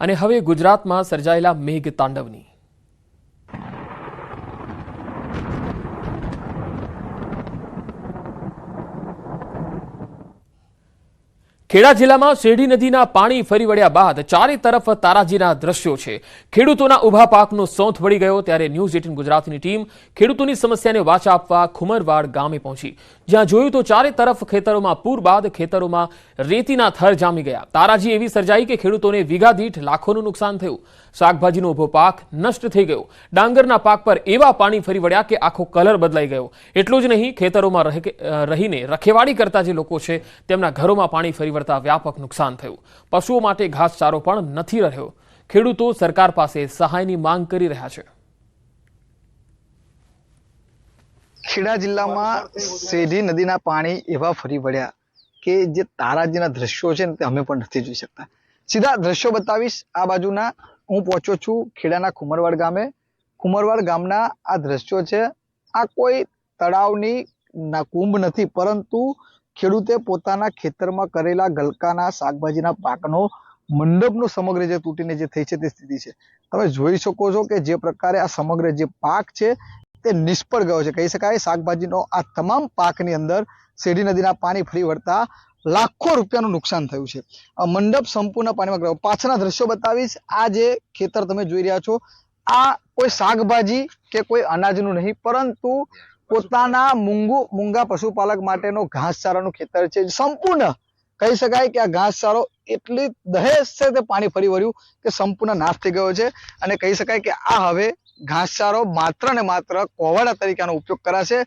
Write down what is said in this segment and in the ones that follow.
અને હવે ગુજરાતમાં સર્જાયેલા મેઘ તાંડવની ખેડા જિલ્લામાં શેરડી નદીના પાણી ફરી વળ્યા બાદ ચારે તરફ તારાજીના દ્રશ્યો છે। ખેડૂતોના ઊભા પાકનો સોંથ વળી ગયો ત્યારે ન્યૂઝ 18 ગુજરાતની ટીમ ખેડૂતોની સમસ્યાને વાચા આપવા ખુમરવાડ ગામે પહોંચી, જ્યાં જોયું તો ચારે તરફ ખેતરોમાં પૂર બાદ ખેતરોમાં રેતીના થર જામી ગયા। તારાજી એવી સર્જાઈ કે ખેડૂતોને વીઘા દીઠ લાખોનું નુકસાન થયું। શાકભાજીનો ઊભો પાક નષ્ટ થઈ ગયો। ડાંગરના પાક પર એવા પાણી ફરી વળ્યા કે આખો કલર બદલાઈ ગયો। એટલું જ નહીં, ખેતરોમાં રહીને રખેવાળી કરતા જે લોકો છે તેમના ઘરોમાં પાણી ફરી વળતા વ્યાપક નુકસાન થયું। પશુઓ માટે ઘાસચારો પણ નથી રહ્યો। ખેડૂતો સરકાર પાસે સહાયની માંગ કરી રહ્યા છે। ખેડા જિલ્લામાં શેરડી નદીના પાણી એવા ફરી વળ્યા કે જે તારાજીના દ્રશ્યો છે ને તે અમે પણ નથી જોઈ શકતા। સીધા દ્રશ્યો બતાવીશ। આ બાજુના હું પહોંચ્યો છું ખેડાના ખુમરવાડ ગામે। ખુમરવાડ ગામના આ દ્રશ્યો છે। આ કોઈ તળાવની કુંભ નથી, પરંતુ ખેડૂતે પોતાના ખેતરમાં કરેલા ગલકાના શાકભાજીના પાકનો મંડપનો સમગ્ર જે તૂટીને જે થઈ છે તે સ્થિતિ છે। તમે જોઈ શકો છો કે જે પ્રકારે આ સમગ્ર જે પાક છે તે નિષ્ફળ ગયો છે, કહી શકાય। શાકભાજીનો આ તમામ પાકની અંદર શેરડી નદીના પાણી ફરી વળતા લાખો રૂપિયાનું નુકસાન થયું છે। મંડપ સંપૂર્ણ પાણીમાં ગયો। પાછળના દ્રશ્યો બતાવીશ। આ જે ખેતર તમે જોઈ રહ્યા છો, આ કોઈ શાકભાજી કે કોઈ અનાજનું નહીં, પરંતુ પોતાના મૂંગા પશુપાલક માટેનો ઘાસચારાનું ખેતર છે। સંપૂર્ણ કહી શકાય કે આ ઘાસચારો એટલી દહેજ છે તે પાણી ફરી વળ્યું કે સંપૂર્ણ નાશ થઈ ગયો છે। અને કહી શકાય કે આ હવે ઘાસચારો માત્ર ને માત્ર કોવાડા તરીકેનો ઉપયોગ કરાશે।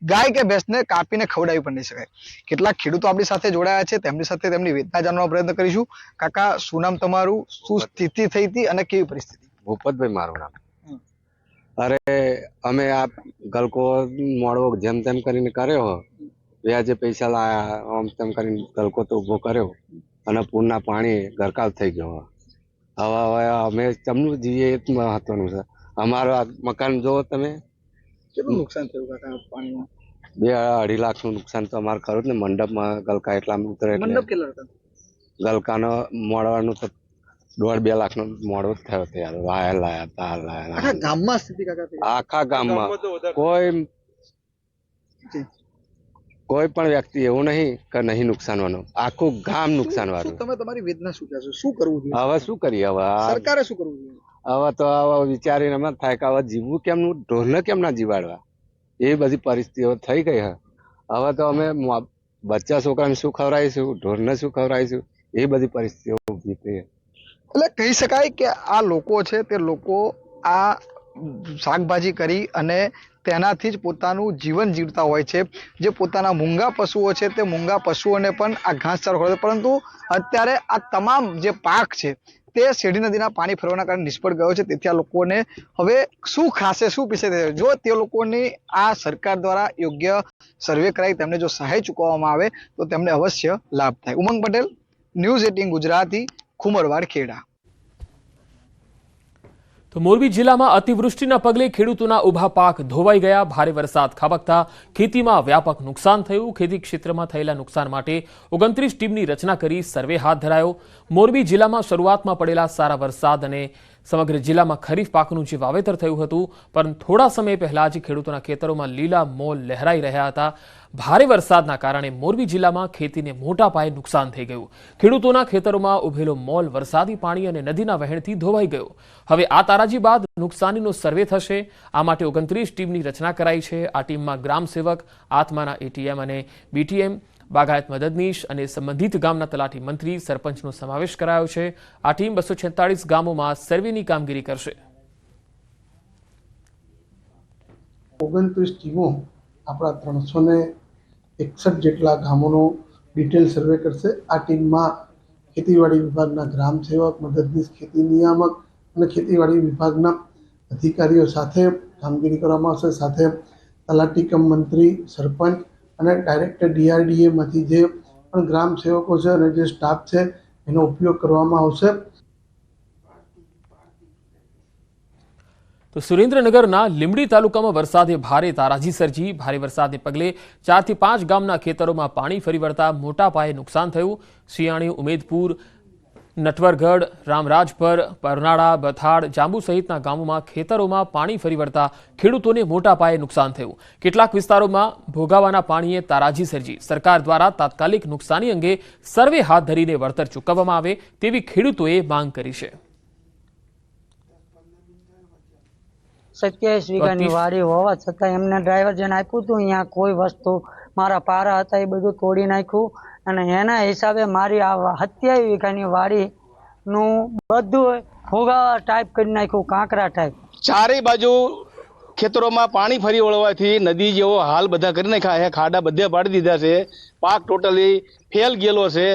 ગાય કે ભેંસને કાપીને ખવડાવી પણ નહીં શકાય। કેટલાક ખેડૂતો આપણી સાથે જોડાયા છે, તેમની સાથે તેમની વેદના જાણવાનો પ્રયત્ન કરીશું। કાકા, શું નામ તમારું, શું સ્થિતિ થઈ હતી અને કેવી પરિસ્થિતિ? ભૂપતભાઈ મારું નામ। અરે અમે આ ગલકો મોડવો જેમ તેમ કરીને કર્યો, વ્યાજે પૈસા લાયા, આમ તેમ કરીને ગલકો તો ઉભો કર્યો અને પૂરના પાણી ગરકાવ થઈ ગયો। હવે અમે ચમનું જીવીએ એ જ મહત્વનું છે। અમારું આ મકાન જોવો તમે, કેટલું નુકસાન થયું કાકા પાણીમાં? 2-2.5 લાખનું નુકસાન તો અમારે ખરું ને। મંડપમાં ગલકા એટલા ઉતરે, મંડપ કેટલા હતા? ગલકાનો મોડવાનું તો 1.5-2 લાખનો મોડો જ થયો ત્યારે। વાયર લાયા, તાર લાયા, આખા ગામમાં સ્થિતિ કાકા? આખા ગામમાં કોઈ પણ વ્યક્તિ એવું નહીં કે નહીં નુકસાન વાનું, આખું ગામ નુકસાન વાળું। તમે તમારી વેદના શું કહેશો? શું કરવું જોઈએ? હવે શું કરીએ? હવે સરકારે શું કરવું જોઈએ? હવે તો વિચારીને એમ થાય કે હવે જીવવું કેમનું, ઢોરને કેમ ના જીવાડવા, એ બધી પરિસ્થિતિઓ થઈ ગઈ છે। હવે તો અમે બચ્ચા છોકરાને શું ખવડાવીશું, ઢોરને શું ખવડાવીશું, એ બધી પરિસ્થિતિઓ ઊભી થઈ। એટલે કહી શકાય કે આ લોકો છે તે લોકો આ શાકભાજી કરી અને તેનાથી જ પોતાનું જીવન જીવતા હોય છે। જે પોતાના મૂંગા પશુઓ છે તે મૂંગા પશુઓને પણ આ ઘાસચારો ખવડાવે, પરંતુ અત્યારે આ તમામ જે પાક છે તે શેરડી નદીના પાણી ફરવાના કારણે નિષ્ફળ ગયો છે। તેથી આ લોકોને હવે શું ખાશે, શું પીશે? જો તે લોકોની આ સરકાર દ્વારા યોગ્ય સર્વે કરાવી તેમને જો સહાય ચૂકવવામાં આવે તો તેમને અવશ્ય લાભ થાય। ઉમંગ પટેલ, ન્યૂઝ 18 ગુજરાતી, ખુમરવાડ, ખેડા। તો મોરબી જિલ્લામાં અતિવૃષ્ટિના પગલે ખેડૂતોના ઊભા પાક ધોવાઈ ગયા। ભારે વરસાદ ખાબકતા ખેતીમાં વ્યાપક નુકસાન થયું। ખેતી ક્ષેત્રમાં થયેલા નુકસાન માટે 29 ટીમની રચના કરી સર્વે હાથ ધરાયો। મોરબી જિલ્લામાં શરૂઆતમાં પડેલા સારા વરસાદ અને સમગ્ર જિલ્લામાં ખરીફ પાકનું જે વાવેતર થયું હતું, પરંતુ થોડા સમય પહેલા જ ખેડૂતોના ખેતરોમાં લીલા મોલ લહેરાઈ રહ્યા હતા। ભારે વરસાદના કારણે મોરબી જિલ્લામાં ખેતીને મોટા પાયે નુકસાન થઈ ગયું। ખેડૂતોના ખેતરોમાં ઉભેલો મોલ વરસાદી પાણી અને નદીના વહેણથી ધોવાઈ ગયો। હવે આ તારાજી બાદ નુકસાનીનો સર્વે થશે। આ માટે 29 ટીમની રચના કરાઈ છે। આ ટીમમાં ગ્રામ સેવક, આત્માના એટીએમ અને બીટીએમ, બાગાયત મદદનીશ અને સંબંધિત ગામના તલાટી, મંત્રી, સરપંચનો સમાવેશ કરાયો છે। આ ટીમ 246 ગામોમાં સર્વેની કામગીરી કરશે। 29 ટીમો આપણા 361 જેટલા ગામોનો ડિટેલ સર્વે કરશે। આ ટીમમાં ખેતીવાડી વિભાગના ગ્રામ સેવક, મદદનીશ, ખેતી નિયામક અને ખેતીવાડી વિભાગના અધિકારીઓ સાથે કામગીરી કરવામાં આવશે। સાથે તલાટી કમ મંત્રી, સરપંચ અને ડાયરેક્ટર DRDAમાંથી જે પણ ગ્રામ સેવકો છે અને જે સ્ટાફ છે એનો ઉપયોગ કરવામાં આવશે। તો સુરેન્દ્રનગરના લીંબડી તાલુકામાં વરસાદે ભારે તારાજી સર્જી। ભારે વરસાદને પગલે 4 થી 5 ગામના ખેતરોમાં પાણી ફરી વળતા મોટા પાયે નુકસાન થયું। સિયાણી, ઉમેદપુર, નટવરગઢ, રામરાજપર, પરનાળા, બથાડ, જાંબુ સહિતના ગામોમાં ખેતરોમાં પાણી ફરી વળતા ખેડૂતોને મોટા પાયે નુકસાન થયું. કેટલાક વિસ્તારોમાં ભોગાવાના પાણીએ તારાજી સર્જી. સરકાર દ્વારા તાત્કાલિક નુકસાની અંગે સર્વે હાથ ધરીને વળતર ચૂકવવામાં આવે તેવી ખેડૂતોએ માંગ કરી છે. 27 વીઘાની વાડી હોવા છતાં એમને ડ્રાઈવર જેને આપ્યું હતું અહીંયા કોઈ વસ્તુ મારા પારા હતા એ બધું તોડી નાખ્યું અને એના હિસાબે મારી આ 27 વીઘાની વાડીનું બધું ફુગાવા ટાઈપ કરી નાખ્યું, કાંકરા ટાઈપ. ચારે બાજુ ખેતરોમાં પાણી ફરી વળવાથી નદી જેવો હાલ બધા કરી નાખ્યા છે. ખાડા બધે પાડી દીધા છે. પાક ટોટલી ફેલ ગયેલો છે.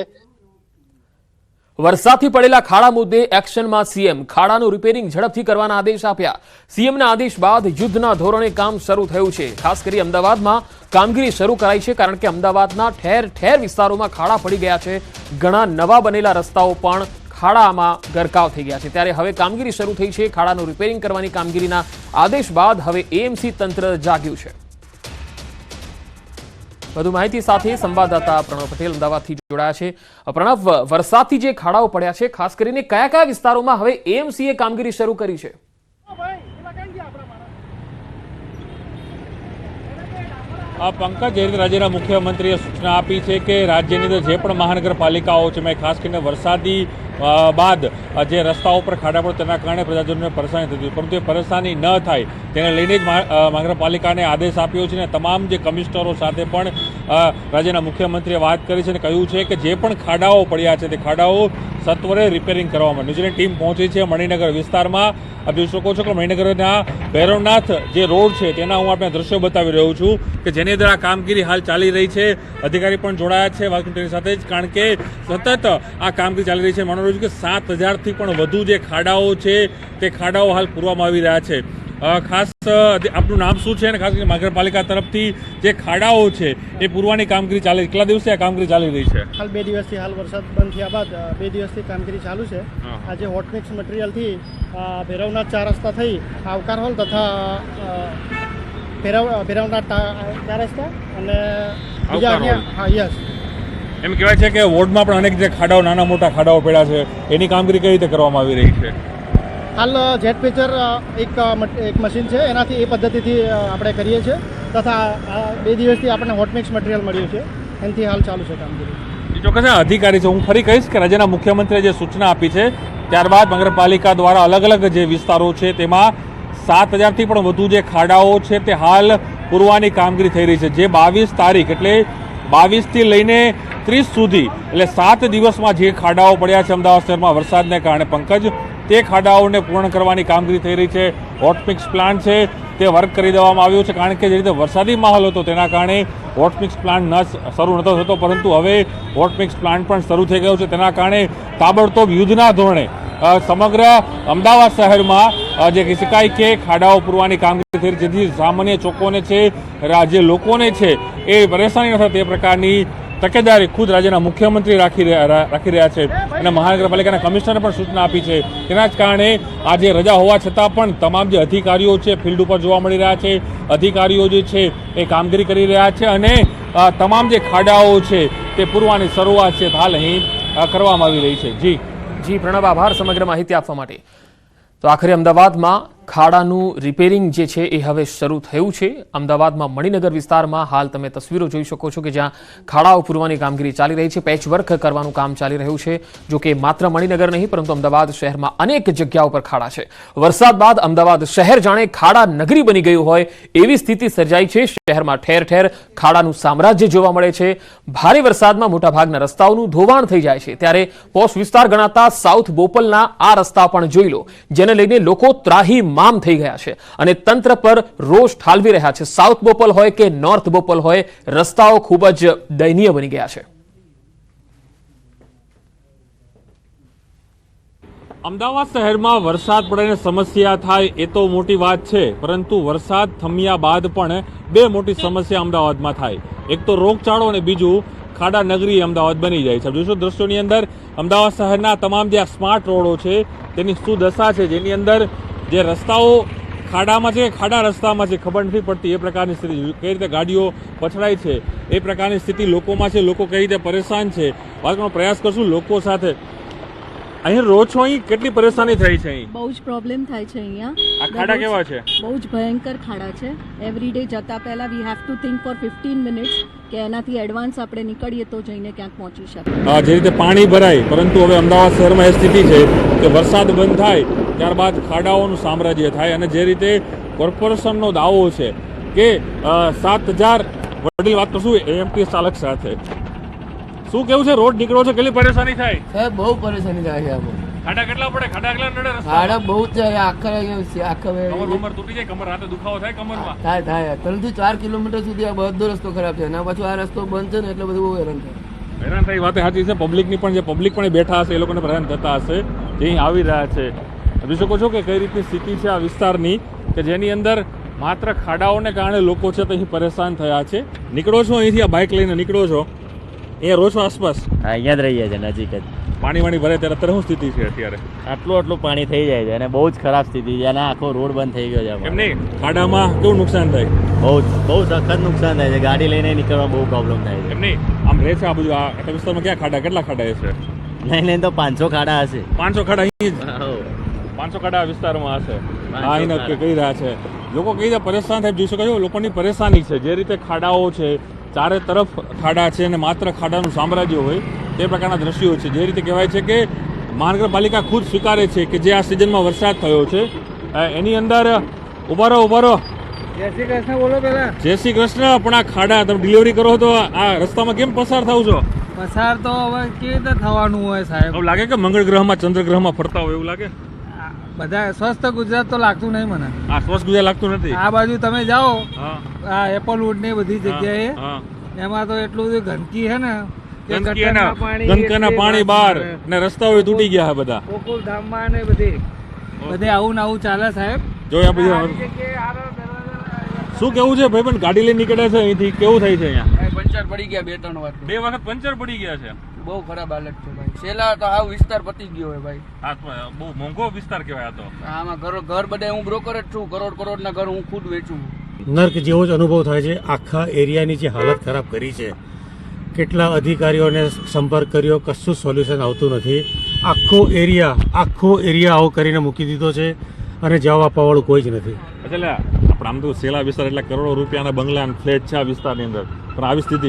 વરસાદથી પડેલા ખાડા મુદ્દે એક્શનમાં સીએમ. ખાડાનું રિપેરિંગ ઝડપથી કરવાના આદેશ આપ્યા. સીએમના આદેશ બાદ યુદ્ધના ધોરણે કામ શરૂ થયું છે. ખાસ કરી અમદાવાદમાં કામગીરી શરૂ કરાઈ છે, કારણ કે અમદાવાદના ઠેર ઠેર વિસ્તારોમાં ખાડા પડી ગયા છે. ઘણા નવા બનેલા રસ્તાઓ પણ ખાડામાં ગરકાવ થઈ ગયા છે. ત્યારે હવે કામગીરી શરૂ થઈ છે. ખાડાનું રિપેરિંગ કરવાની કામગીરીના આદેશ બાદ હવે એએમસી તંત્ર જાગ્યું છે. વધુ માહિતી સાથે સંવાદદાતા પ્રણવ પટેલ અમદાવાદથી જોડાયા છે. પ્રણવ, વરસાદથી જે ખાડાઓ પડ્યા છે, ખાસ કરીને કયા કયા વિસ્તારોમાં હવે એએમસીએ કામગીરી શરૂ કરી છે? પંકજ, જે રીતે રાજ્યના મુખ્યમંત્રીએ સૂચના આપી છે કે રાજ્યની અંદર જે પણ મહાનગરપાલિકાઓ છે, ખાસ કરીને વરસાદી બાદ જે રસ્તાઓ પર ખાડા પડે તેના કારણે પ્રજાજનોને પરેશાની થતી, પરંતુ એ પરેશાની ન થાય તેને લઈને જ મહાનગરપાલિકાને આદેશ આપ્યો છે અને તમામ જે કમિશનરો સાથે પણ રાજ્યના મુખ્યમંત્રીએ વાત કરી છે અને કહ્યું છે કે જે પણ ખાડાઓ પડ્યા છે તે ખાડાઓ સત્વરે રિપેરિંગ કરવામાં. ન્યૂઝીલેન્ડ ટીમ પહોંચી છે મણિનગર વિસ્તારમાં. આપ જોઈ શકો છો કે મણિનગરના ભૈરવનાથ જે રોડ છે તેના હું આપણે દ્રશ્યો બતાવી રહ્યો છું કે જેની અંદર આ કામગીરી હાલ ચાલી રહી છે. અધિકારી પણ જોડાયા છે વાત તેની સાથે જ, કારણ કે સતત આ કામગીરી ચાલી રહી છે. માનો છું કે 7000થી પણ વધુ જે ખાડાઓ છે તે ખાડાઓ હાલ પૂરવામાં આવી રહ્યા છે. ખાસ આપનું નામ શું છે અને ખાસ કરીને મહાનગરપાલિકા તરફથી જે ખાડાઓ છે એ પૂરવાની કામગીરી ચાલે કેટલા દિવસથી આ કામગીરી ચાલી રહી છે? હાલ 2 દિવસથી, હાલ વરસાદ બંધ થયા બાદ 2 દિવસથી કામગીરી ચાલુ છે. આજે હોટમિક્સ મટીરિયલથી ભૈરવનાથ 4 રસ્તા થઈ આવકાર હોલ તથા ભૈરવનાથ 4 રસ્તા અને બીજા અહીંયા યસ એમ કહેવાય છે કે વોર્ડમાં પણ અનેક જે ખાડાઓ નાના મોટા ખાડાઓ પડ્યા છે એની કામગીરી કઈ રીતે કરવામાં આવી રહી છે? હાલ જેટ પેચર એક મશીન છે, એનાથી એ પદ્ધતિથી આપણે કરીએ છીએ તથા 2 દિવસથી આપણને હોટમિક્સ મટીરિયલ મળ્યું છે, એનાથી હાલ ચાલુ છે કામગીરી. ચોક્કસ અધિકારી છે, હું ફરી કહીશ કે રાજ્યના મુખ્યમંત્રીએ જે સૂચના આપી છે ત્યારબાદ મહાનગરપાલિકા દ્વારા અલગ અલગ જે વિસ્તારો છે તેમાં 7000થી પણ વધુ જે ખાડાઓ છે તે હાલ પૂરવાની કામગીરી થઈ રહી છે. જે 22 તારીખ એટલે 22થી લઈને 30 સુધી એટલે 7 દિવસમાં જે ખાડાઓ પડ્યા છે અમદાવાદ શહેરમાં વરસાદને કારણે, પંકજ, તે ખાડાઓને પૂર્ણ કરવાની કામગીરી થઈ રહી છે. હોટમિક્સ પ્લાન્ટ છે તે વર્ક કરી દેવામાં આવ્યું છે, કારણ કે જે રીતે વરસાદી માહોલ હતો તેના કારણે હોટમિક્સ પ્લાન્ટ શરૂ નહોતો થતો, પરંતુ હવે હોટમિક્સ પ્લાન્ટ પણ શરૂ થઈ ગયો છે. તેના કારણે તાબડતોબ યુદ્ધના ધોરણે સમગ્ર અમદાવાદ શહેરમાં જે કહી શકાય કે ખાડાઓ પૂરવાની કામગીરી થઈ રહી છે, જેથી સામાન્ય ચોકોને છે, જે લોકોને છે એ પરેશાની ન થાય તે પ્રકારની તકેદારી ખુદ રાજ્યના મુખ્યમંત્રી રાખી રહ્યા છે અને મહાનગરપાલિકાના કમિશનરે પણ સૂચના આપી છે. તેના જ કારણે આજે રજા હોવા છતાં પણ તમામ જે અધિકારીઓ છે ફિલ્ડ ઉપર જોવા મળી રહ્યા છે. અધિકારીઓ જે છે એ કામગીરી કરી રહ્યા છે અને તમામ જે ખાડાઓ છે તે પૂરવાની શરૂઆત છે હાલ અહીં કરવામાં આવી રહી છે. જી પ્રણવ, આભાર સમગ્ર માહિતી આપવા માટે. તો આખરે અમદાવાદમાં ખાડાનું રિપેરિંગ જે છે એ હવે શરૂ થયું છે. અમદાવાદમાં મણિનગર વિસ્તારમાં હાલ તમે તસવીરો જોઈ શકો છો કે જ્યાં ખાડાઓ પૂરવાની કામગીરી ચાલી રહી છે. પેચવર્ક કરવાનું કામ ચાલી રહ્યું છે. જો કે માત્ર મણિનગર નહીં પરંતુ અમદાવાદ શહેરમાં અનેક જગ્યાઓ પર ખાડા છે. વરસાદ બાદ અમદાવાદ શહેર જાણે ખાડા નગરી બની ગયું હોય એવી સ્થિતિ સર્જાઈ છે. શહેરમાં ઠેર ઠેર ખાડાનું સામ્રાજ્ય જોવા મળે છે. ભારે વરસાદમાં મોટાભાગના રસ્તાઓનું ધોવાણ થઈ જાય છે. ત્યારે પોશ વિસ્તાર ગણાતા સાઉથ બોપલના આ રસ્તા પણ જોઈ લો, જેને લઈને લોકો ત્રાહીમામ થઈ ગયા છે અને તંત્ર પર રોષ ઠાલવી રહ્યા છે. સાઉથ બોપલ હોય કે નોર્થ બોપલ હોય, રસ્તાઓ ખૂબ જ દયનીય બની ગયા છે. અમદાવાદ શહેરમાં વરસાદ પડે સમસ્યા થાય એ તો મોટી વાત છે, પરંતુ વરસાદ થમ્યા બાદ પણ 2 મોટી સમસ્યા અમદાવાદમાં થાય. એક તો રોગચાળો અને બીજું ખાડા નગરી અમદાવાદ બની જાય છે. જોશો દ્રશ્યોની અંદર અમદાવાદ શહેરના તમામ જે સ્માર્ટ રોડો છે તેની શું દશા છે, જેની અંદર જે રસ્તાઓ ખાડામાં છે, ખાડા રસ્તામાં છે, ખબર નથી પડતી એ પ્રકારની સ્થિતિ. કઈ રીતે ગાડીઓ પછડાય છે એ પ્રકારની સ્થિતિ લોકોમાં છે. લોકો કઈ રીતે પરેશાન છે વાત કરવાનો પ્રયાસ કરશું લોકો સાથે. અહીં રહો છો, અહીં કેટલી પરેશાની થઈ છે? અહીં બહુ જ પ્રોબ્લેમ થાય છે અહીંયા. આ ખાડા કેવા છે? બહુ જ ભયંકર ખાડા છે. એવરી ડે જતા પહેલા we have to think for 15 minutes કે એનાથી એડવાન્સ આપણે નીકળીએ તો જઈને ક્યાંક પહોંચી શકીએ. જે રીતે પાણી ભરાય, પરંતુ હવે અમદાવાદ શહેરમાં એ સ્થિતિ છે કે વરસાદ બંધ થાય ત્યારબાદ ખાડાઓનું સામ્રાજ્ય થાય. અને જે રીતે કોર્પોરેશનનો દાવો છે કે 7,000 વડીલ વાત કરશું એએમટીએસ ચાલક સાથે, શું કેવું છે? રોડ નીકળો છો, કેટલી પરેશાની થાય? સાહેબ બહુ પરેશાની થાય છે આમાં. ખાડા કેટલા પડે? ખાડા કેટલા નડે? ખાડા બહુ જ છે. આખા કમર તૂટી જાય, કમર રાતે દુખાવો થાય કમરમાં? થાય 3 થી 4 કિલોમીટર સુધી આ બધો રસ્તો ખરાબ છે. અને પાછું આ રસ્તો બંધ છે ને એટલે બધું બહુ હેરાન થાય. હેરાન થાય વાત સાચી છે. પબ્લિકની પણ, જે પબ્લિક પણ બેઠા હશે એ લોકોને હેરાન થતા હશે, જે અહીં આવી રહ્યા છે. જોઈ શકો છો કે કઈ રીતની સ્થિતિ છે આ વિસ્તારની, કે જેની અંદર માત્ર ખાડાઓને કારણે લોકો છે તો અહીં પરેશાન થયા છે. નીકળો છો અહીંથી, આ બાઇક લઈને નીકળો છો, અહીંયા રહો છો આસપાસ? હા, અહીંયા જ રહીએ છીએ, નજીક જ. પાણી ભરે ત્યારે અત્યારે શું સ્થિતિ છે અત્યારે? આટલું પાણી થઈ જાય છે અને બહુ જ ખરાબ સ્થિતિ છે અને આખો રોડ બંધ થઈ ગયો છે. એમ નહીં, ખાડામાં કેવું નુકસાન થાય? બહુ સખત નુકસાન થાય છે. ગાડી લઈને નીકળવા બહુ પ્રોબ્લેમ થાય છે. એમ નહીં, આમ રહે છે આ બધું આ વિસ્તારમાં ક્યાં ખાડા, કેટલા ખાડા છે? નહીં તો 500 ખાડા હશે. 500 ખાડા અહીં જ? 500 ખાડા વિસ્તારમાં હશે. હા, અહીં કહી રહ્યા છે લોકો, કઈ રીતે પરેશાન થાય. જોઈ શકો છો લોકોની પરેશાની છે. જે રીતે ખાડાઓ છે, ચારે તરફ ખાડા છે અને માત્ર ખાડાનું સામ્રાજ્ય હોય તે પ્રકારના દ્રશ્યો છે. જે રીતે કહેવાય છે કે મહાનગરપાલિકા ખુદ સ્વીકારે છે કે જે આ સિઝનમાં વરસાદ થયો છે એની અંદર ઉભા રહો. જય શ્રી કૃષ્ણ બોલો પેલા. જય શ્રી કૃષ્ણ. પણ આ ખાડા તમે ડિલિવરી કરો તો આ રસ્તામાં કેમ પસાર થાવ છો? પસાર તો હવે કેવી રીતે થવાનું હોય સાહેબ? એવું લાગે કે મંગળ ગ્રહમાં ચંદ્ર ગ્રહમાં ફરતા હોય એવું લાગે? બધા સ્વસ્થ ગુજરાત તો લાગતું નહીં મને. આ સ્વસ્થ ગુજરાત લાગતું નથી. આ બાજુ તમે જાઓ, હા, આ એપલવુડ ને બધી જગ્યાએ, હા, એમાં તો એટલું બધું ગંદકી છે ને કે ગંદકીના પાણી બહાર ને રસ્તાઓ તૂટી ગયા છે બધા. ગોકુલધામમાં ને બધે આવું ને આવું ચાલે સાહેબ. જો શું કેવું છે ભાઈ? પણ ગાડી લઈને નીકળે છે અહીંથી, કેવું થાય છે અહીંયા? પંચર પડી ગયા 2-3 વાર. 2 વખત પંચર પડી ગયા છે. બહુ ખરાબ હાલત છે ભાઈ. છેલ્લા તો આ વિસ્તાર પતી ગયો હોય ભાઈ. આ તો બહુ મોંઘો વિસ્તાર કહેવાય. આ તો આમાં ઘર બધા હું બ્રોકર જ છું. કરોડના ઘર હું ખુદ વેચું. નર્ક જેવો જ અનુભવ થાય છે. આખા એરિયાની જે હાલત ખરાબ કરી છે, કેટલા અધિકારીઓને સંપર્ક કર્યો, કશું સોલ્યુશન આવતું નથી. આખો એરિયા આવો કરીને મૂકી દીધો છે અને જવાબ આપવાવાળું કોઈ જ નથી. એટલે આપણે આમ તો સેલા વિસ્તાર એટલે કરોડો રૂપિયાના બંગલા અને ફ્લેટ છે આ વિસ્તારની અંદર, પણ આવી સ્થિતિ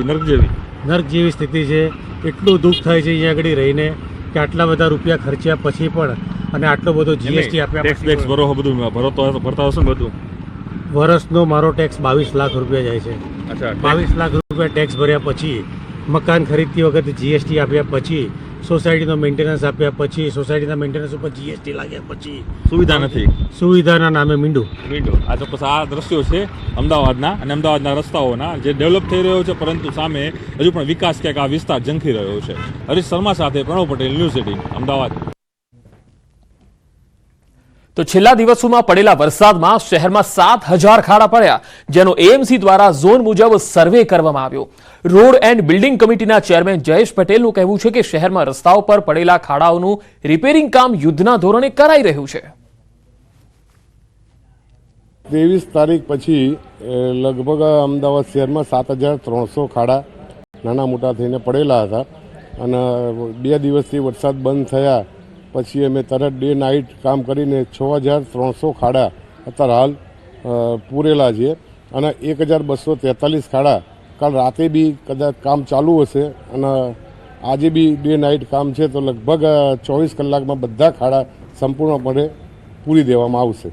નર્ક જેવી સ્થિતિ છે. એટલું દુઃખ થાય છે અહીંયા આગળ રહીને કે આટલા બધા રૂપિયા ખર્ચ્યા પછી પણ, અને આટલો બધો જીએસટી આપ્યા, ટેક્સ ભરો, બધું ભરતા હશો ને બધું. વર્ષનો મારો ટેક્સ 22 લાખ રૂપિયા જાય છે. 22 લાખ રૂપિયા ટેક્સ ભર્યા પછી, મકાન ખરીદતી વખતે જીએસટી આપ્યા પછી, સોસાયટીનો મેન્ટેનન્સ આપ્યા પછી, સોસાયટીના મેન્ટેનન્સ ઉપર જીએસટી લાગ્યા પછી સુવિધા નથી. સુવિધાના નામે મીંડું. આ ચોક્કસ આ દ્રશ્યો છે અમદાવાદના અને અમદાવાદના રસ્તાઓના, જે ડેવલપ થઈ રહ્યો છે, પરંતુ સામે હજુ પણ વિકાસ ક્યાંક આ વિસ્તાર ઝંખી રહ્યો છે. હરીશ શર્મા સાથે પ્રણવ પટેલ, ન્યૂઝ 18 અમદાવાદ. તો છેલ્લા દિવસોમાં પડેલા વરસાદમાં શહેરમાં 7,000 ખાડા પડ્યા, જેનો એએમસી દ્વારા ઝોન મુજબ સર્વે કરવામાં આવ્યો. રોડ એન્ડ બિલ્ડિંગ કમિટીના ચેરમેન જયેશ પટેલનું કહેવું છે કે શહેરમાં રસ્તાઓ પર પડેલા ખાડાઓનું રિપેરિંગ કામ યુદ્ધના ધોરણે કરાઈ રહ્યું છે. 23 તારીખ પછી લગભગ અમદાવાદ શહેરમાં 7,300 ખાડા નાના મોટા થઈને પડેલા હતા, અને 2 દિવસથી વરસાદ બંધ થયા પછી અમે તરત ડે નાઇટ કામ કરીને 6,300 ખાડા અત્યારે હાલ પૂરેલા છે, અને 1,243 ખાડા કાલ રાતે બી કદાચ કામ ચાલુ હશે, અને આજે બી ડે નાઇટ કામ છે. તો લગભગ 24 કલાકમાં બધા ખાડા સંપૂર્ણપણે પૂરી દેવામાં આવશે.